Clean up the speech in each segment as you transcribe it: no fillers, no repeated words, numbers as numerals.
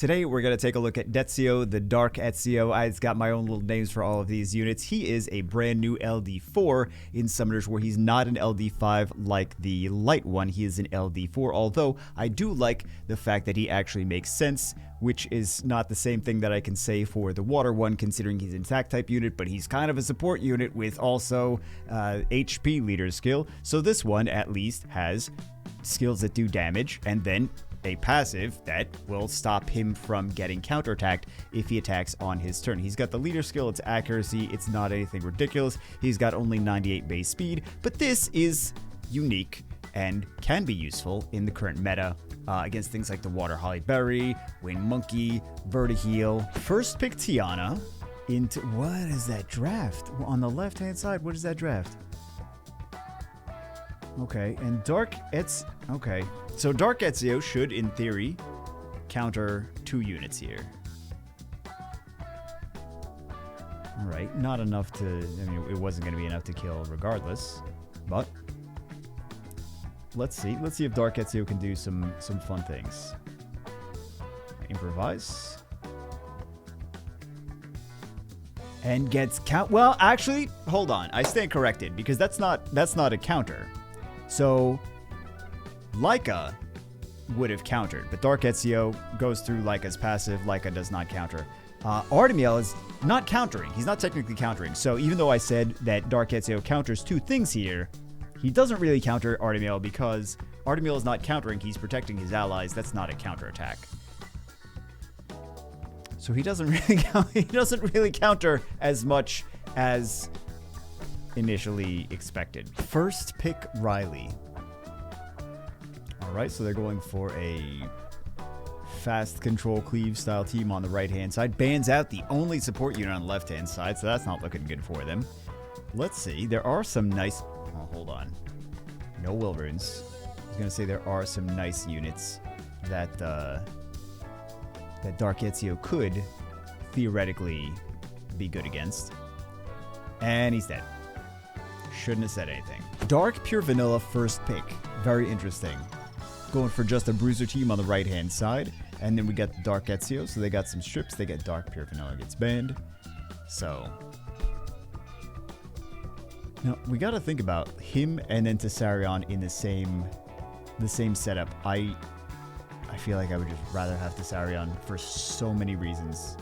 Today, we're going to take a look at DARK the Dark Ezio. I've got my own little names for all of these units. He is a brand new LD4 in Summoners, where he's not an LD5 like the light one. He is an LD4, although I do like the fact that he actually makes sense, which is not the same thing that I can say for the water one, considering he's an attack type unit, but he's kind of a support unit with also HP leader skill. So this one, at least, has skills that do damage, and then a passive that will stop him from getting counterattacked if he attacks on his turn. He's got the leader skill, it's accuracy, it's not anything ridiculous. He's got only 98 base speed, but this is unique and can be useful in the current meta against things like the Water Holly Berry, Wind Monkey, Vertiheel. First pick Tiana into, what is that draft? On the left hand side, what is that draft? Okay, and Dark Ezio. Okay, so Dark Ezio should, in theory, counter 2 units here. Alright, not enough to... I mean, it wasn't going to be enough to kill regardless. But let's see. Let's see if Dark Ezio can do some fun things. Improvise. And gets count... Well, actually, hold on. I stand corrected, because that's not a counter. So, Leica would have countered, but Dark Ezio goes through Leica's passive. Leica does not counter. Artemiel is not countering. He's not technically countering. So even though I said that Dark Ezio counters 2 things here, he doesn't really counter Artemiel because Artemiel is not countering. He's protecting his allies. That's not a counterattack. So he doesn't really counter as much as initially expected. First pick Riley. Alright, so they're going for a fast control cleave style team on the right hand side. Bans out the only support unit on the left hand side, so that's not looking good for them. Let's see, there are some nice... Oh, hold on. No Wilburns. I was gonna say there are some nice units that that Dark Ezio could theoretically be good against. And he's dead. Shouldn't have said anything. Dark Pure Vanilla first pick. Very interesting. Going for just a bruiser team on the right hand side. And then we got the Dark Ezio. So they got some strips. They get Dark Pure Vanilla gets banned. So now we got to think about him and then Tessarion in the same setup. I feel like I would just rather have Tessarion for so many reasons.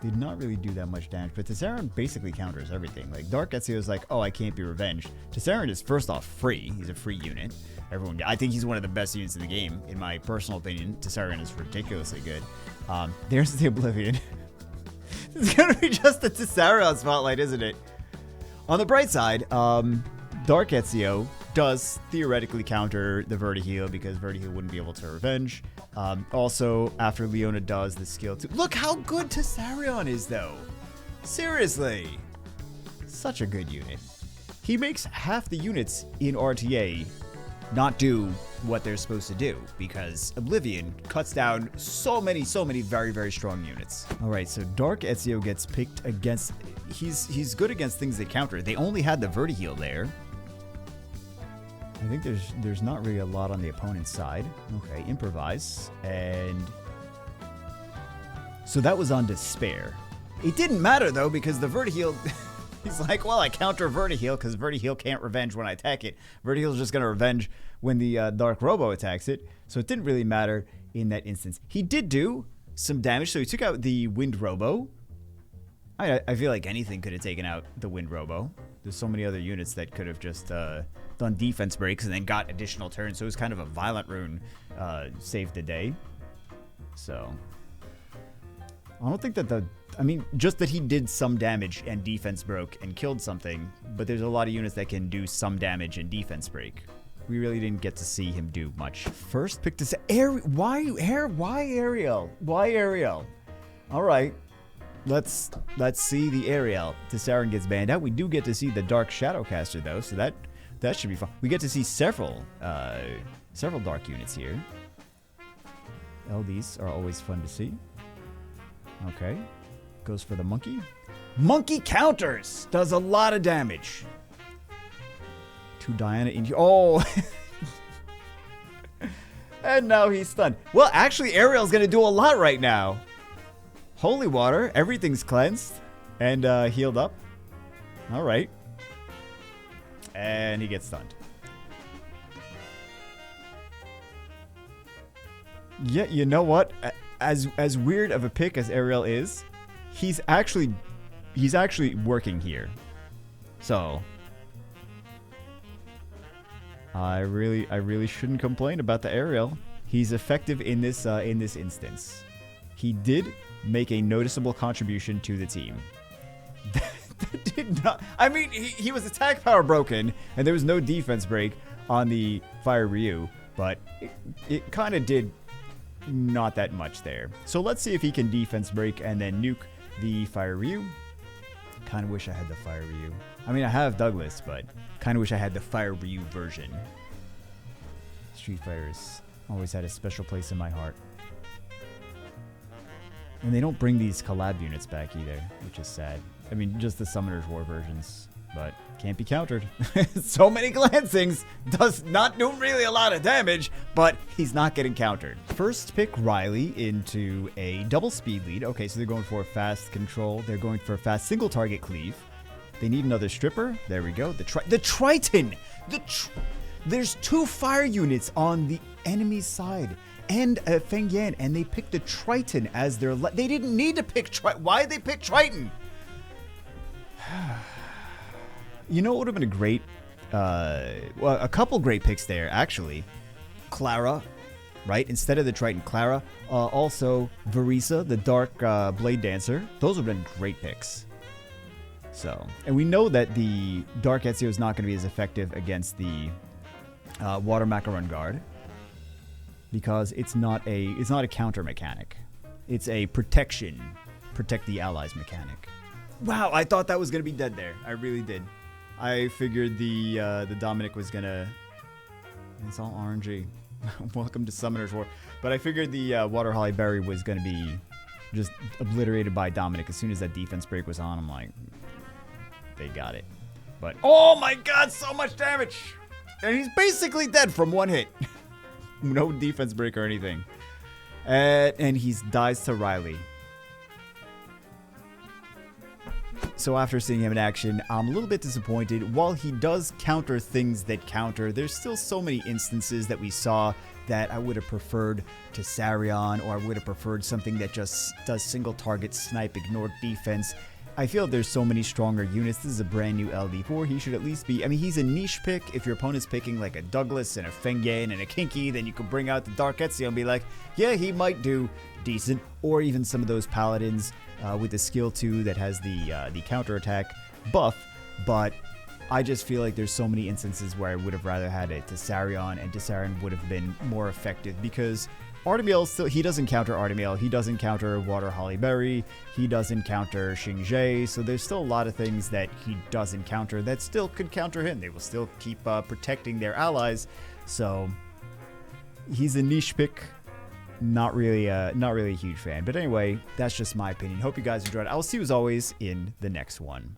Did not really do that much damage, but Tessarion basically counters everything. Like, Dark Ezio is like, oh, I can't be revenged. Tessarion is, first off, free. He's a free unit. I think he's one of the best units in the game, in my personal opinion. Tessarion is ridiculously good. There's the Oblivion. It's gonna be just the Tessarion spotlight, isn't it? On the bright side, Dark Ezio does theoretically counter the Vertiheel because Vertiheel wouldn't be able to revenge. Also, after Leona does the skill too. Look how good Tessarion is, though. Seriously. Such a good unit. He makes half the units in RTA not do what they're supposed to do because Oblivion cuts down so many very, very strong units. All right, so Dark Ezio gets picked against... He's good against things that counter. They only had the Vertiheel there. I think there's not really a lot on the opponent's side. Okay, improvise. And so that was on Despair. It didn't matter, though, because the Vertiheel... He's like, well, I counter Vertiheel because Vertiheel can't revenge when I attack it. Vertiheel's just going to revenge when the Dark Robo attacks it. So it didn't really matter in that instance. He did do some damage, so he took out the Wind Robo. I feel like anything could have taken out the Wind Robo. There's so many other units that could have just done defense breaks and then got additional turns. So it was kind of a violent rune saved the day. So I don't think that I mean, just that he did some damage and defense broke and killed something, but there's a lot of units that can do some damage and defense break. We really didn't get to see him do much. First pick to say, why Ariel? Why Ariel? All right. Let's see the Ariel. Tessarion gets banned out. We do get to see the Dark Shadowcaster, though, so that should be fun. We get to see several dark units here. LDs are always fun to see. Okay. Goes for the monkey. Monkey counters! Does a lot of damage. To Diana in... Oh! And now he's stunned. Well, actually, Ariel's going to do a lot right now. Holy water. Everything's cleansed and healed up. All right. And he gets stunned. Yeah, you know what? As weird of a pick as Ariel is, he's actually working here. So I really shouldn't complain about the Ariel. He's effective in this instance. He did make a noticeable contribution to the team. That did not. I mean, he was attack power broken, and there was no defense break on the Fire Ryu, but it kind of did not that much there. So let's see if he can defense break and then nuke the Fire Ryu. Kind of wish I had the Fire Ryu. I mean, I have Douglas, but kind of wish I had the Fire Ryu version. Street Fighters always had a special place in my heart. And they don't bring these collab units back either, which is sad. I mean, just the Summoner's War versions, but can't be countered. So many glancings, does not do really a lot of damage, but he's not getting countered. First pick Riley into a double speed lead. Okay, so they're going for fast control. They're going for a fast single target cleave. They need another stripper. There we go. The Triton. There's 2 fire units on the enemy's side and a Feng Yan, and they picked the Triton as their. They didn't need to pick Triton. Why did they pick Triton? You know what would have been a great, well, a couple great picks there, actually. Clara, right? Instead of the Triton, Clara. Also, Verisa, the Dark Blade Dancer. Those would have been great picks. So, and we know that the Dark Ezio is not going to be as effective against the Water Macaron Guard because it's not a counter mechanic. It's a protect the allies mechanic. Wow, I thought that was going to be dead there. I really did. I figured the Dominic was going to... It's all RNG. Welcome to Summoner's War. But I figured the Water Holly Berry was going to be just obliterated by Dominic. As soon as that defense break was on, I'm like, they got it. But, oh my god, so much damage! And he's basically dead from one hit. No defense break or anything. And he dies to Riley. So after seeing him in action, I'm a little bit disappointed. While he does counter things that counter, there's still so many instances that we saw that I would have preferred to Sarion, or I would have preferred something that just does single target snipe, ignore defense. I feel there's so many stronger units. This is a brand new LD4. He should at least be... I mean, he's a niche pick. If your opponent's picking like a Douglas and a Feng Yan and a Kinky, then you can bring out the Dark Ezio and be like, yeah, he might do decent. Or even some of those Paladins with the skill 2 that has the counterattack buff. But I just feel like there's so many instances where I would have rather had it to Sarion, and Tisarion would have been more effective because... Artemiel still, he doesn't counter Artemiel, he doesn't counter Water Holly Berry, he doesn't counter Xingzhe, so there's still a lot of things that he doesn't counter that still could counter him. They will still keep protecting their allies, so he's a niche pick. Not really a huge fan, but anyway, that's just my opinion. Hope you guys enjoyed. I'll see you as always in the next one.